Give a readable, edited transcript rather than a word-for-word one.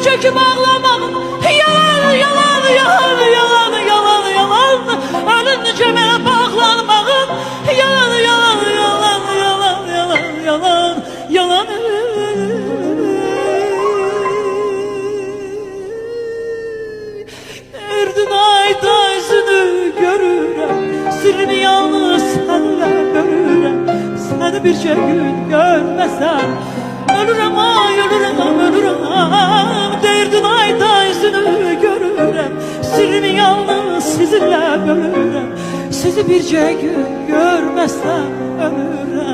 çöküp ağlamağın yalan, yalan, yalan, yalan, yalan, yalan. Önün cömele bağlanmağın yalan, yalan, yalan, yalan, yalan, yalan, yalan. Erdin ayda yüzünü görürüm, sirrini yalnız senle görürüm. Seni birce gün görmesem ölürüm, ay ölürüm, ölürüm. Derdin ayda yüzünü görürüm, sirrini yalnız sizinle bölürüm. Sizi birce gün görmesem ölürüm.